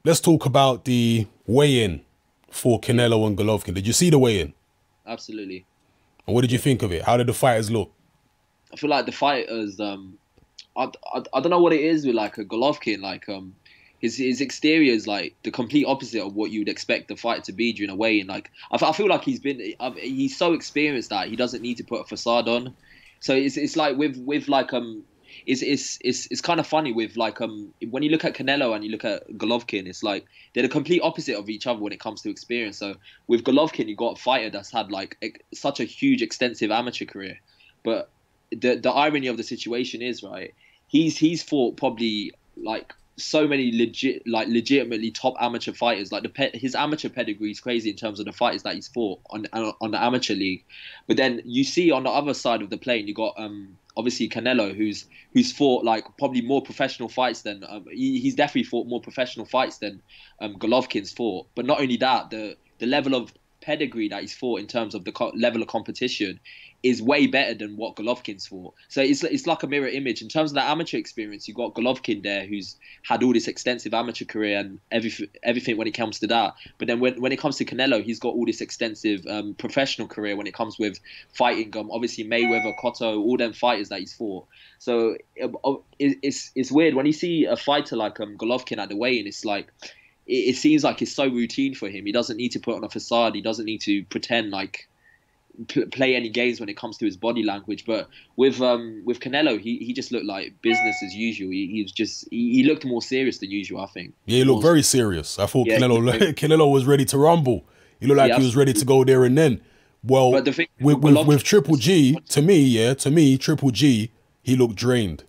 let's talk about the weigh-in for Canelo and Golovkin. Did you see the weigh-in? Absolutely. And what did you think of it? How did the fighters look? I feel like the fighters, I don't know what it is with like a Golovkin, like his exterior is like the complete opposite of what you would expect the fight to be during a weigh-in. Like I feel like he's so experienced that he doesn't need to put a facade on. So it's like with like it's kind of funny with like when you look at Canelo and you look at Golovkin, it's like they're the complete opposite of each other when it comes to experience. So with Golovkin, you got a fighter that's had like such a huge, extensive amateur career, but the irony of the situation is, right, he's fought probably like so many legitimately top amateur fighters. Like his amateur pedigree is crazy in terms of the fighters that he's fought on the amateur league. But then you see on the other side of the plane, you got obviously Canelo, who's fought like probably more professional fights than he's definitely fought more professional fights than Golovkin's fought. But not only that, the level of pedigree that he's fought in terms of the level of competition is way better than what Golovkin's fought. So it's like a mirror image. In terms of the amateur experience, you got Golovkin there, who's had all this extensive amateur career and everything when it comes to that. But then when it comes to Canelo, he's got all this extensive professional career when it comes with fighting. Obviously Mayweather, Cotto, all them fighters that he's fought. So it's weird when you see a fighter like Golovkin at the weigh-in. It's like it seems like it's so routine for him. He doesn't need to put on a facade. He doesn't need to pretend like play any games when it comes to his body language. But with Canelo, he just looked like business as usual. He looked more serious than usual, I think. Yeah, he looked very serious. I thought Canelo was ready to rumble. He looked like he was ready to go there and then. Well, but with Triple G, to me, Triple G, he looked drained.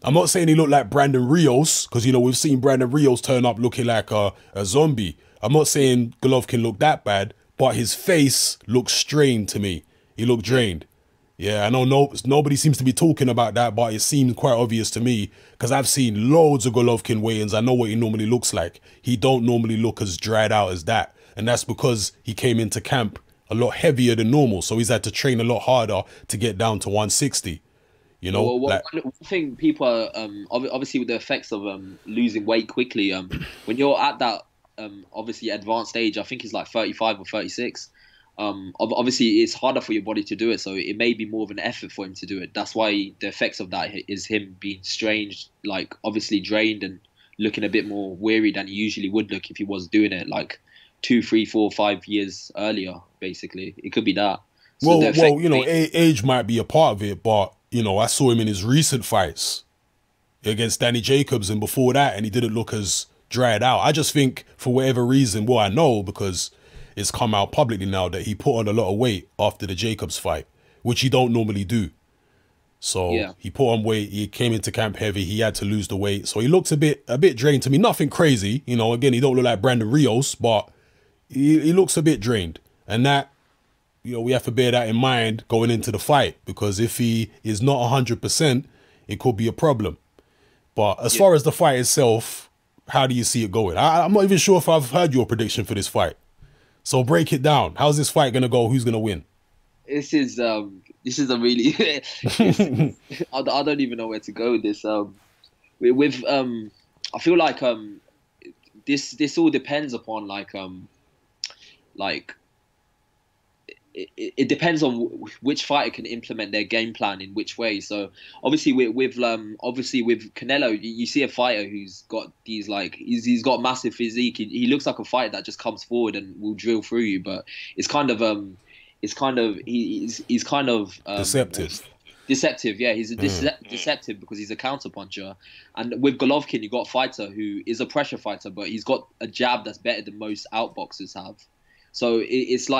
I'm not saying he looked like Brandon Rios, because, you know, we've seen Brandon Rios turn up looking like a zombie. I'm not saying Golovkin looked that bad, but his face looked strained to me. He looked drained. Yeah, I know nobody seems to be talking about that, but it seems quite obvious to me, because I've seen loads of Golovkin weigh-ins. I know what he normally looks like. He don't normally look as dried out as that. And that's because he came into camp a lot heavier than normal, so he's had to train a lot harder to get down to 160. You know, one thing people are obviously with the effects of losing weight quickly. When you're at that obviously advanced age, I think it's like 35 or 36. Obviously, it's harder for your body to do it, so it may be more of an effort for him to do it. That's why the effects of that is him being strange, like obviously drained and looking a bit more weary than he usually would look if he was doing it like 2, 3, 4, 5 years earlier. Basically, it could be that. So well, you know, age might be a part of it, but you know, I saw him in his recent fights against Danny Jacobs and before that, and he didn't look as dried out. I just think for whatever reason, well, I know because it's come out publicly now that he put on a lot of weight after the Jacobs fight, which he don't normally do. So he put on weight. He came into camp heavy. He had to lose the weight. So he looks a bit drained to me. Nothing crazy. You know, again, he don't look like Brandon Rios, but he looks a bit drained. And that, you know, we have to bear that in mind going into the fight, because if he is not 100%, it could be a problem. But as far as the fight itself, how do you see it going? I'm not even sure if I've heard your prediction for this fight. So break it down. How's this fight going to go? Who's going to win? This is a really I don't even know where to go with this. I feel like this all depends upon it depends on which fighter can implement their game plan in which way. So obviously with Canelo, you see a fighter who's got these he's got massive physique. He looks like a fighter that just comes forward and will drill through you, but he's kind of deceptive. Deceptive, yeah. He's deceptive because he's a counterpuncher. And with Golovkin, you got a fighter who is a pressure fighter, but he's got a jab that's better than most outboxers have. So it's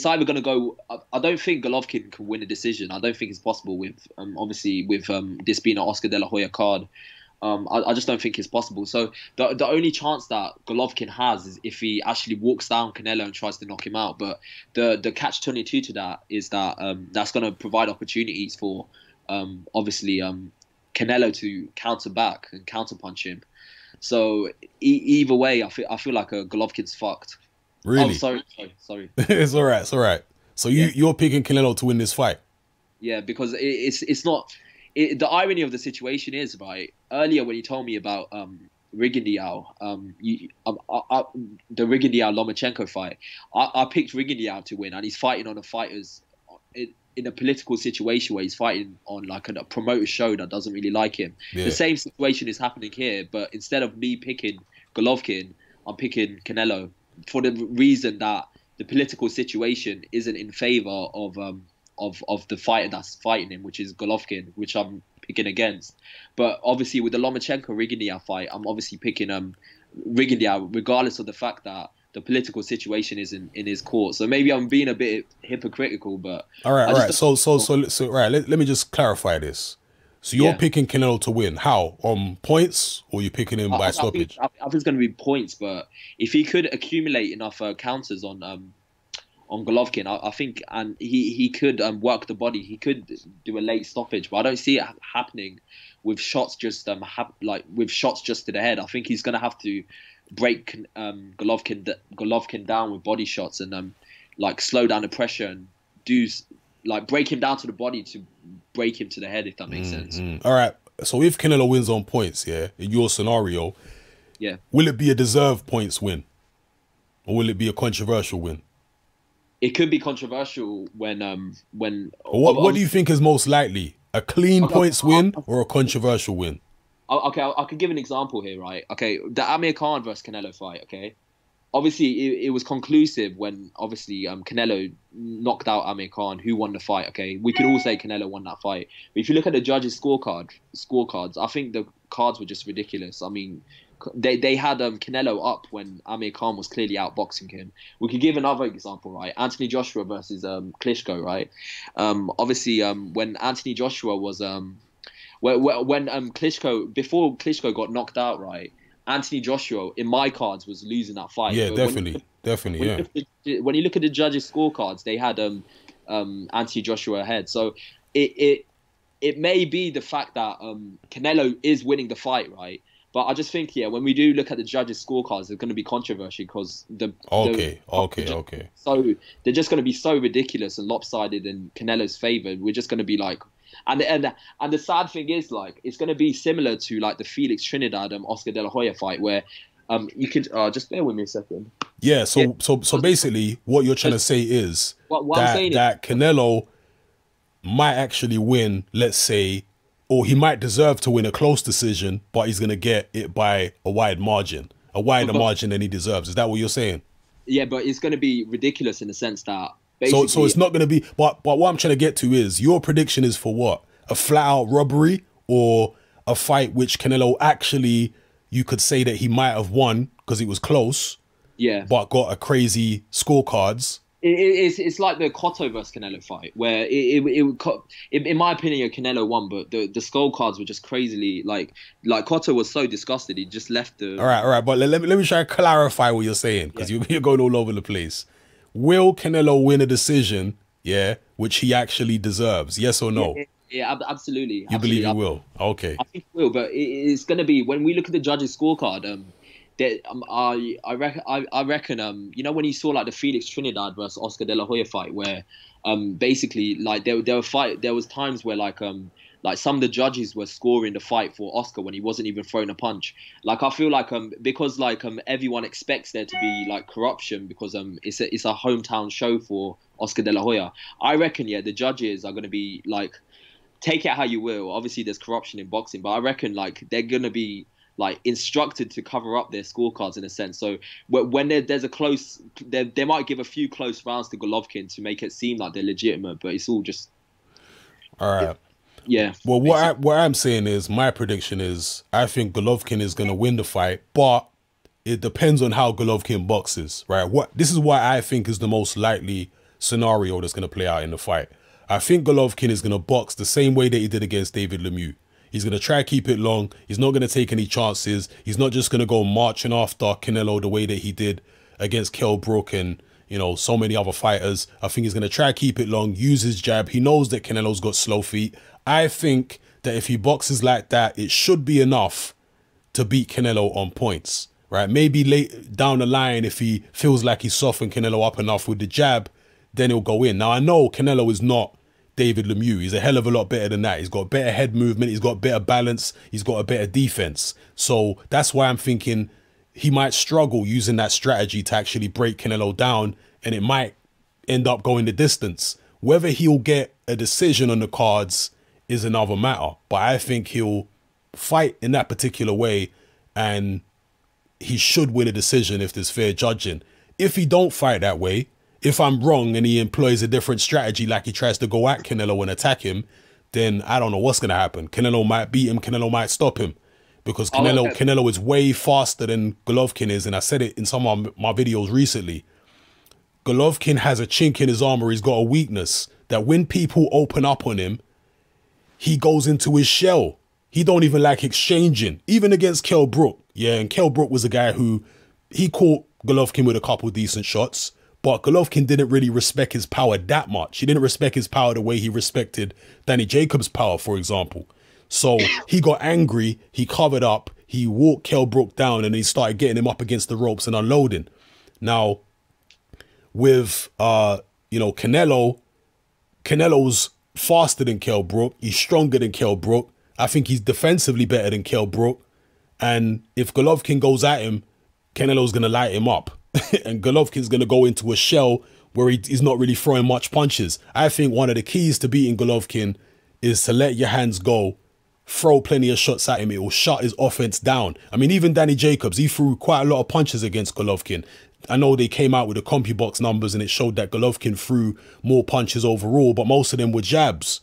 either going to go. I don't think Golovkin can win a decision. I don't think it's possible with obviously with this being an Oscar De La Hoya card. I just don't think it's possible. So the only chance that Golovkin has is if he actually walks down Canelo and tries to knock him out. But the catch-22 to that is that that's going to provide opportunities for obviously Canelo to counter back and counterpunch him. So either way, I feel like Golovkin's fucked. Really? Oh, sorry. It's all right. It's all right. So you're picking Canelo to win this fight? Yeah, because it's not. The irony of the situation is, right, earlier when you told me about Rigondeaux, the Rigondeaux Lomachenko fight, I picked Rigondeaux to win, and he's fighting on a fighter's in a political situation where he's fighting on like a promoter show that doesn't really like him. Yeah. The same situation is happening here, but instead of me picking Golovkin, I'm picking Canelo for the reason that the political situation isn't in favor of the fighter that's fighting him, which is Golovkin, which I'm picking against. But obviously with the Lomachenko Rigondeaux fight, I'm obviously picking Rigondeaux, regardless of the fact that the political situation is in his court. So maybe I'm being a bit hypocritical, but all right. So right. Let me just clarify this. So you're picking Canelo to win. How? On points, or you picking him by stoppage? I think it's going to be points, but if he could accumulate enough counters on Golovkin, I think, and he could work the body. He could do a late stoppage, but I don't see it happening with shots just with shots just to the head. I think he's going to have to break Golovkin down with body shots and like slow down the pressure and break him down to the body to break him to the head, if that makes sense. All right. So if Canelo wins on points, in your scenario, will it be a deserved points win, or will it be a controversial win? It could be controversial when. What do you think is most likely? A clean points win or a controversial win? Okay, I could give an example here, right? Okay, the Amir Khan versus Canelo fight, okay? Obviously, it was conclusive when, obviously, Canelo knocked out Amir Khan, who won the fight, okay? We could all say Canelo won that fight. But if you look at the judges' scorecards, I think the cards were just ridiculous. I mean, they had Canelo up when Amir Khan was clearly outboxing him. We could give another example, right? Anthony Joshua versus Klitschko, right? Obviously, when Anthony Joshua was... When Klitschko, before Klitschko got knocked out, right, Anthony Joshua in my cards was losing that fight. Yeah, definitely. When you look at the judges' scorecards, they had Anthony Joshua ahead. So it may be the fact that Canelo is winning the fight, right? But I just think when we do look at the judges' scorecards, there's going to be controversy because okay. So they're just going to be so ridiculous and lopsided in Canelo's favor. We're just going to be like. And the sad thing is, like, it's going to be similar to like the Felix Trinidad Oscar De La Hoya fight, where you could just bear with me a second. Yeah. So basically, what you're trying to say is that Canelo might actually win. Let's say, or he might deserve to win a close decision, but he's going to get it by a wide margin, a wider margin than he deserves. Is that what you're saying? Yeah, but it's going to be ridiculous in the sense that. So it's not going to be, but what I'm trying to get to is, your prediction is for what? A flat out robbery, or a fight which Canelo actually, you could say that he might have won because it was close, but got a crazy scorecards. It's like the Cotto versus Canelo fight, where in my opinion, Canelo won, but the scorecards were just crazily, like Cotto was so disgusted, he just left the... All right, but let me try to clarify what you're saying, because you're going all over the place. Will Canelo win a decision, which he actually deserves? Yes or no? Yeah, absolutely. You believe he will? Okay. I think he will, but it's going to be, when we look at the judges' scorecard, I reckon, you know, when you saw like the Felix Trinidad versus Oscar De La Hoya fight, where basically like there was times where like some of the judges were scoring the fight for Oscar when he wasn't even throwing a punch. Like, I feel like because like everyone expects there to be like corruption because it's a hometown show for Oscar De La Hoya. I reckon the judges are going to be like, take it how you will. Obviously there's corruption in boxing, but I reckon like they're going to be like instructed to cover up their scorecards in a sense. So when there's a close, they might give a few close rounds to Golovkin to make it seem like they're legitimate, but it's all just... All right. Yeah. Well, what I'm saying is, my prediction is, I think Golovkin is going to win the fight, but it depends on how Golovkin boxes, right? This is why I think is the most likely scenario that's going to play out in the fight. I think Golovkin is going to box the same way that he did against David Lemieux. He's going to try to keep it long. He's not going to take any chances. He's not just going to go marching after Canelo the way that he did against Kell Brook and, you know, so many other fighters. I think he's going to try to keep it long, use his jab. He knows that Canelo's got slow feet. I think that if he boxes like that, it should be enough to beat Canelo on points, right? Maybe late down the line, if he feels like he's softened Canelo up enough with the jab, then he'll go in. Now, I know Canelo is not David Lemieux. He's a hell of a lot better than that. He's got better head movement. He's got better balance. He's got a better defense. So that's why I'm thinking he might struggle using that strategy to actually break Canelo down, and it might end up going the distance. Whether he'll get a decision on the cards is another matter, but I think he'll fight in that particular way, and he should win a decision if there's fair judging. If he don't fight that way, if I'm wrong and he employs a different strategy, like he tries to go at Canelo and attack him, then I don't know what's going to happen. Canelo might beat him. Canelo might stop him, because Canelo is way faster than Golovkin is. And I said it in some of my videos recently. Golovkin has a chink in his armor. He's got a weakness that when people open up on him, he goes into his shell. He don't even like exchanging, even against Kell Brook. Yeah, and Kell Brook was a guy who, he caught Golovkin with a couple decent shots, but Golovkin didn't really respect his power that much. He didn't respect his power the way he respected Danny Jacobs' power, for example. So he got angry, he covered up, he walked Kell Brook down, and he started getting him up against the ropes and unloading. Now, with, you know, Canelo's faster than Kell Brook. He's stronger than Kell Brook. I think he's defensively better than Kell Brook. And if Golovkin goes at him, Canelo's going to light him up. And Golovkin's going to go into a shell where he's not really throwing much punches. I think one of the keys to beating Golovkin is to let your hands go, throw plenty of shots at him. It will shut his offense down. I mean, even Danny Jacobs, he threw quite a lot of punches against Golovkin. I know they came out with the CompuBox numbers and it showed that Golovkin threw more punches overall, but most of them were jabs.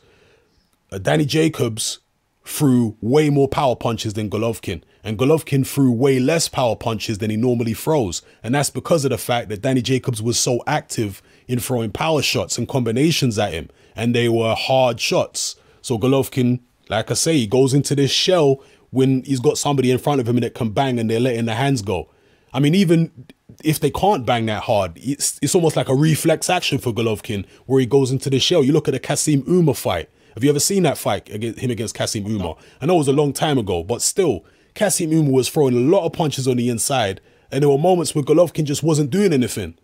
Danny Jacobs threw way more power punches than Golovkin, and Golovkin threw way less power punches than he normally throws. And that's because of the fact that Danny Jacobs was so active in throwing power shots and combinations at him, and they were hard shots. So Golovkin, like I say, he goes into this shell when he's got somebody in front of him that can bang and they're letting the hands go. I mean, even if they can't bang that hard, it's almost like a reflex action for Golovkin where he goes into the shell. You look at the Kasim Umar fight. Have you ever seen that fight, him against Kasim Umar? No. I know it was a long time ago, but still, Kasim Umar was throwing a lot of punches on the inside, and there were moments where Golovkin just wasn't doing anything.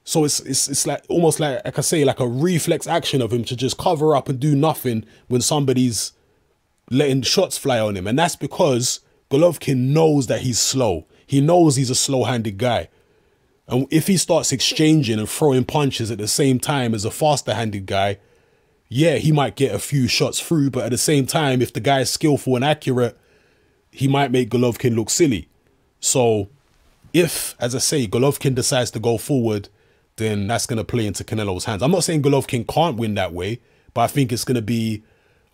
So it's like almost like I say, like a reflex action of him to just cover up and do nothing when somebody's letting shots fly on him. And that's because Golovkin knows that he's slow. He knows he's a slow-handed guy. And if he starts exchanging and throwing punches at the same time as a faster-handed guy, yeah, he might get a few shots through, but at the same time, if the guy is skillful and accurate, he might make Golovkin look silly. So if, as I say, Golovkin decides to go forward, then that's going to play into Canelo's hands. I'm not saying Golovkin can't win that way, but I think it's going to be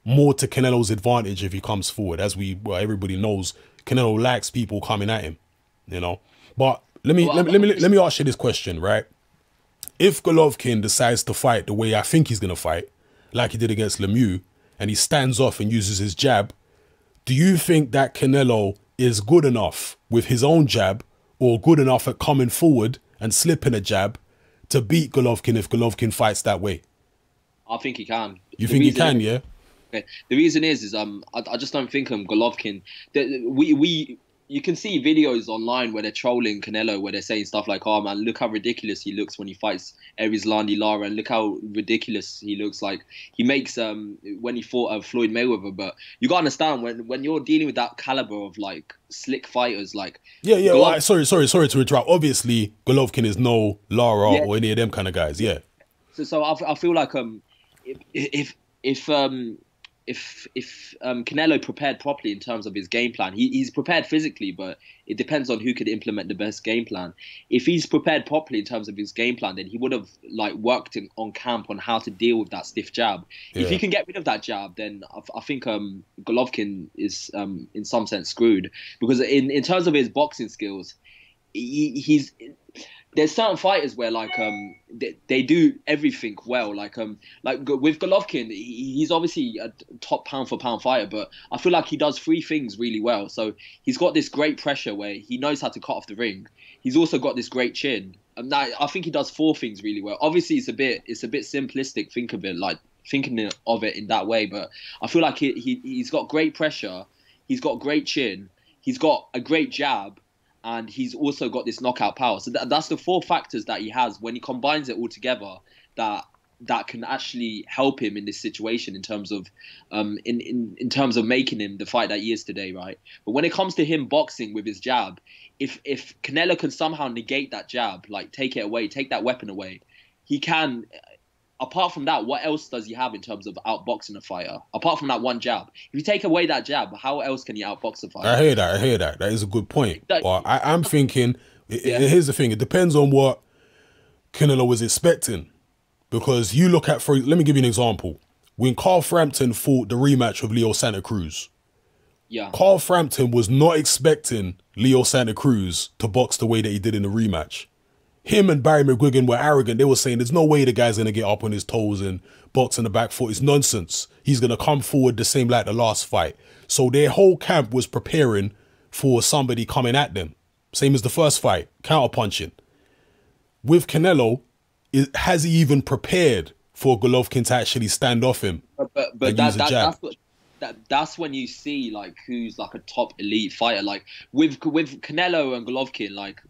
more to Canelo's advantage if he comes forward. As everybody knows, Canelo likes people coming at him, you know. But let me ask you this question, right? If Golovkin decides to fight the way I think he's going to fight, like he did against Lemieux, and he stands off and uses his jab, do you think that Canelo is good enough with his own jab, or good enough at coming forward and slipping a jab to beat Golovkin if Golovkin fights that way? I think he can. You think he can, yeah? The reason is I just don't think Golovkin. You can see videos online where they're trolling Canelo, where they're saying stuff like, "Oh man, look how ridiculous he looks when he fights Erislandy Lara, and look how ridiculous he looks like he makes when he fought Floyd Mayweather." But you gotta understand when you're dealing with that caliber of like slick fighters, like right. Sorry to interrupt. Obviously, Golovkin is no Lara or any of them kind of guys. Yeah. So I feel like if Canelo prepared properly in terms of his game plan, he's prepared physically, but it depends on who could implement the best game plan. If he's prepared properly in terms of his game plan, then he would have like worked on camp on how to deal with that stiff jab. Yeah. If he can get rid of that jab, then I think Golovkin is in some sense screwed, because in terms of his boxing skills, there's certain fighters where like they do everything well. Like with Golovkin, he's obviously a top pound for pound fighter, but I feel like he does three things really well. So he's got this great pressure where he knows how to cut off the ring. He's also got this great chin. And I think he does four things really well. Obviously, it's a bit simplistic thinking of it in that way, but I feel like he's got great pressure. He's got great chin. He's got a great jab. And he's also got this knockout power. So that's the four factors that he has. When he combines it all together, that that can actually help him in this situation in terms of in terms of making him the fight that he is today, right? But when it comes to him boxing with his jab, if Canelo can somehow negate that jab, like take it away, take that weapon away, he can. Apart from that, what else does he have in terms of outboxing a fighter? Apart from that one jab, if you take away that jab, how else can he outbox a fighter? I hear that. I hear that. That is a good point. But I'm thinking. Yeah. Here's the thing. It depends on what Canelo was expecting. Because you look at, let me give you an example. When Carl Frampton fought the rematch with Leo Santa Cruz, yeah, Carl Frampton was not expecting Leo Santa Cruz to box the way that he did in the rematch. Him and Barry McGuigan were arrogant. They were saying there's no way the guy's going to get up on his toes and box in the back foot. It's nonsense. He's going to come forward the same like the last fight. So their whole camp was preparing for somebody coming at them. Same as the first fight, counterpunching. With Canelo, has he even prepared for Golovkin to actually stand off him? But that's when you see like who's like a top elite fighter. Like with Canelo and Golovkin, like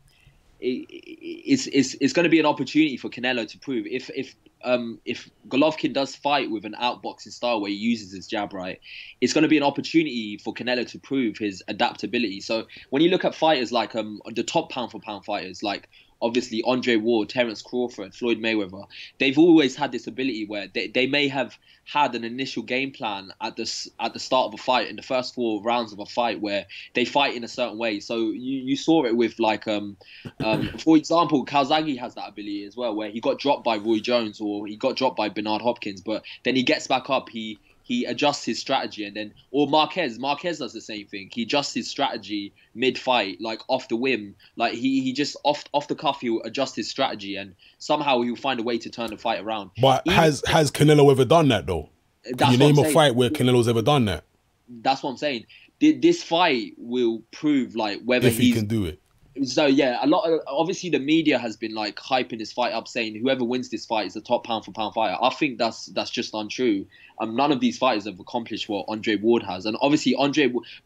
it's going to be an opportunity for Canelo to prove if Golovkin does fight with an outboxing style where he uses his jab, right, it's going to be an opportunity for Canelo to prove his adaptability. So when you look at fighters like the top pound for pound fighters, like obviously Andre Ward, Terence Crawford, Floyd Mayweather, they've always had this ability where they may have had an initial game plan at the start of a fight, in the first 4 rounds of a fight, where they fight in a certain way. So you saw it with like for example, Calzaghe has that ability as well, where he got dropped by Roy Jones or he got dropped by Bernard Hopkins, but then he gets back up, he adjusts his strategy, and then, or Marquez does the same thing. He adjusts his strategy mid-fight, like off the whim, like he just off the cuff, he'll adjust his strategy and somehow he'll find a way to turn the fight around. But has Canelo ever done that though? Can you name a fight where Canelo's ever done that? That's what I'm saying. This fight will prove like whether he can do it. So yeah, obviously the media has been like hyping this fight up, saying whoever wins this fight is a top pound for pound fighter. I think that's just untrue. None of these fighters have accomplished what Andre Ward has, and obviously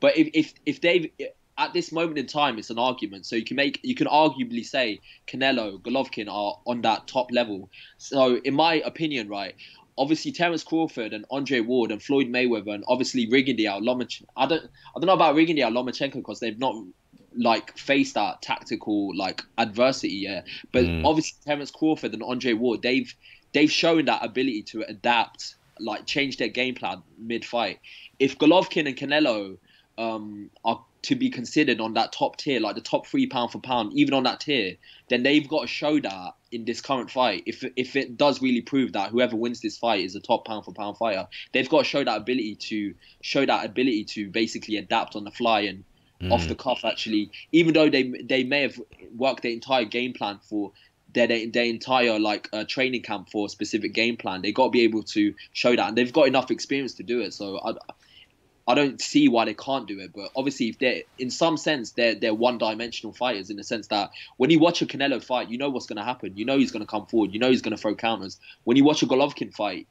but if they've at this moment in time, it's an argument. So you can arguably say Canelo, Golovkin are on that top level. So in my opinion, right, obviously Terence Crawford and Andre Ward and Floyd Mayweather and obviously Rigondeaux, Lomachenko. I don't know about Rigondeaux, Lomachenko, because they've not like face that tactical like adversity, yeah. But obviously Terence Crawford and Andre Ward, they've shown that ability to adapt, like change their game plan mid-fight. If Golovkin and Canelo are to be considered on that top tier, like the top 3 pound for pound, even on that tier, then they've got to show that in this current fight. If it does really prove that whoever wins this fight is a top pound for pound fighter, they've got to show that ability to basically adapt on the fly and off the cuff, actually, even though they may have worked their entire game plan for their entire like training camp for a specific game plan. They got to be able to show that, and they've got enough experience to do it. So I don't see why they can't do it. But obviously, if they're in some sense they're one-dimensional fighters, in the sense that when you watch a Canelo fight, you know what's going to happen. You know he's going to come forward. You know he's going to throw counters. When you watch a Golovkin fight,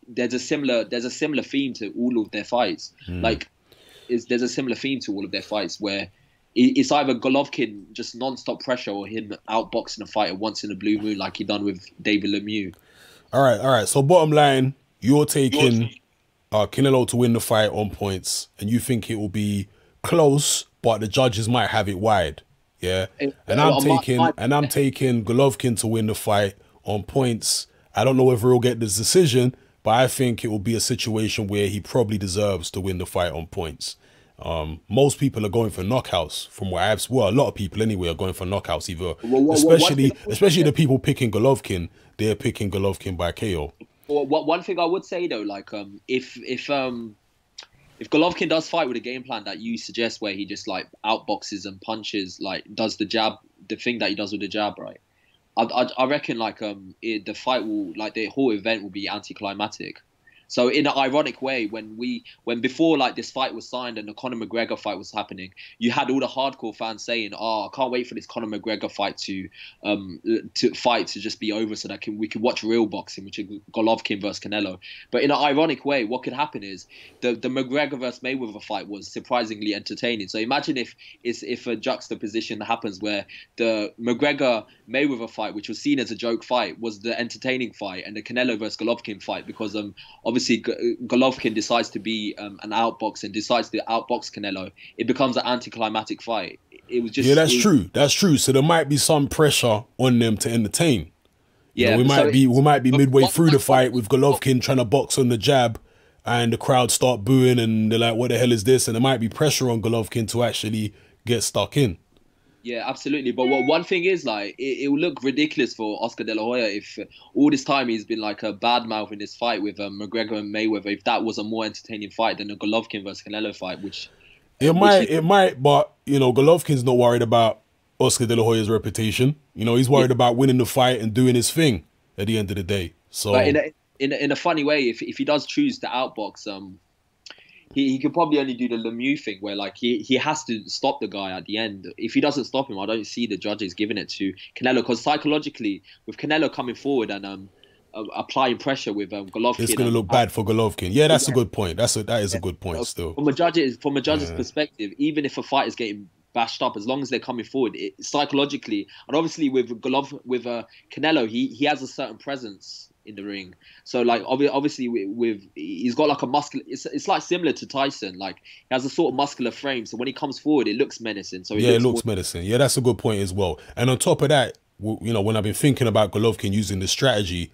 there's a similar theme to all of their fights. There's a similar theme to all of their fights where it's either Golovkin just non-stop pressure or him outboxing a fighter once in a blue moon, like he done with David Lemieux. All right. So bottom line, you're taking Canelo to win the fight on points, and you think it will be close, but the judges might have it wide. Yeah, and I'm taking Golovkin to win the fight on points. I don't know whether he'll get this decision, but I think it will be a situation where he probably deserves to win the fight on points. Most people are going for knockouts, from what a lot of people anyway are going for knockouts. Especially the people picking Golovkin, they're picking Golovkin by KO. Well, one thing I would say though, like if if Golovkin does fight with a game plan that you suggest, where he just like outboxes and punches, like does the jab, the thing that he does with the jab, right? I reckon like the fight will, like the whole event will be anticlimactic. So in an ironic way, when before like this fight was signed and the Conor McGregor fight was happening, you had all the hardcore fans saying, "Oh, I can't wait for this Conor McGregor fight to just be over so that we can watch real boxing, which is Golovkin versus Canelo." But in an ironic way, what could happen is the McGregor versus Mayweather fight was surprisingly entertaining. So imagine if a juxtaposition happens where the McGregor Mayweather fight, which was seen as a joke fight, was the entertaining fight, and the Canelo versus Golovkin fight, because obviously Golovkin decides to be an outbox and decides to outbox Canelo, it becomes an anticlimactic fight. It was just, yeah, that's true. That's true. So there might be some pressure on them to entertain. Yeah, we might be midway through the fight with Golovkin trying to box on the jab, and the crowd start booing, and they're like, "What the hell is this?" And there might be pressure on Golovkin to actually get stuck in. Yeah, absolutely. But one thing is, like, it will look ridiculous for Oscar De La Hoya if all this time he's been like a bad mouth in this fight with McGregor and Mayweather, if that was a more entertaining fight than the Golovkin versus Canelo fight, which it might, but you know, Golovkin's not worried about Oscar De La Hoya's reputation. You know, he's worried about winning the fight and doing his thing at the end of the day. So, but in a funny way, if he does choose to outbox, he could probably only do the Lemieux thing where like he has to stop the guy at the end. If he doesn't stop him, I don't see the judges giving it to Canelo, because psychologically, with Canelo coming forward and applying pressure with Golovkin, it's going to look bad for Golovkin. Yeah, that's a good point. That is a good point still. From a judge's perspective, even if a fight is getting bashed up, as long as they're coming forward, psychologically, and obviously with Canelo, he has a certain presence in the ring. So like obviously he's got like a muscular, it's like similar to Tyson, like he has a sort of muscular frame, so when he comes forward it looks menacing. So it looks menacing. Yeah, that's a good point as well. And on top of that, you know, when I've been thinking about Golovkin using this strategy,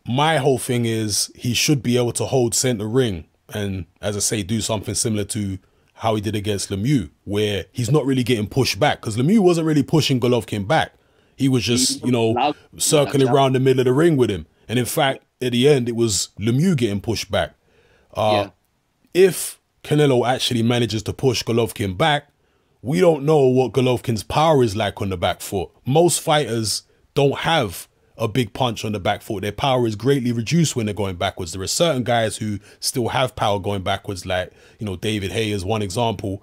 my whole thing is he should be able to hold center ring and, as I say, do something similar to how he did against Lemieux, where he's not really getting pushed back, because Lemieux wasn't really pushing Golovkin back. He was just, you know, circling around the middle of the ring with him. And in fact, at the end, it was Lemieux getting pushed back. If Canelo actually manages to push Golovkin back, we don't know what Golovkin's power is like on the back foot. Most fighters don't have a big punch on the back foot. Their power is greatly reduced when they're going backwards. There are certain guys who still have power going backwards, like, you know, David Haye is one example.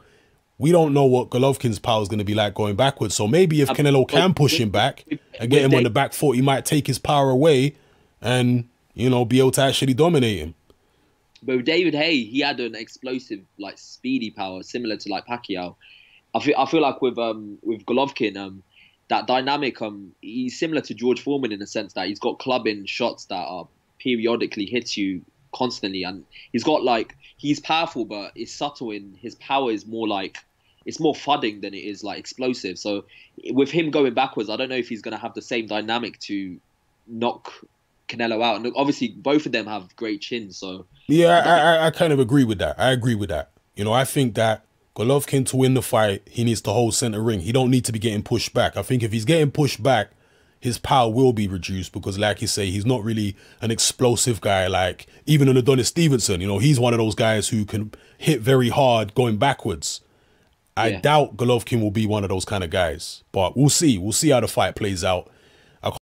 We don't know what Golovkin's power is going to be like going backwards. So maybe if Canelo can push him back and get him on the back foot, he might take his power away and, you know, be able to actually dominate him. But with David Haye, he had an explosive, like, speedy power, similar to like Pacquiao. I feel like with Golovkin, that dynamic, he's similar to George Foreman in the sense that he's got clubbing shots that are periodically hits you constantly, and he's got like, he's powerful, but it's subtle in his power is more like, it's more thudding than it is like explosive. So with him going backwards, I don't know if he's going to have the same dynamic to knock Canelo out. And obviously both of them have great chins. So yeah, I kind of agree with that. I agree with that. You know, I think that Golovkin, to win the fight, he needs to hold center ring. He don't need to be getting pushed back. I think if he's getting pushed back, his power will be reduced, because like you say, he's not really an explosive guy. Like even an Adonis Stevenson, you know, he's one of those guys who can hit very hard going backwards. I doubt Golovkin will be one of those kind of guys, but we'll see. We'll see how the fight plays out.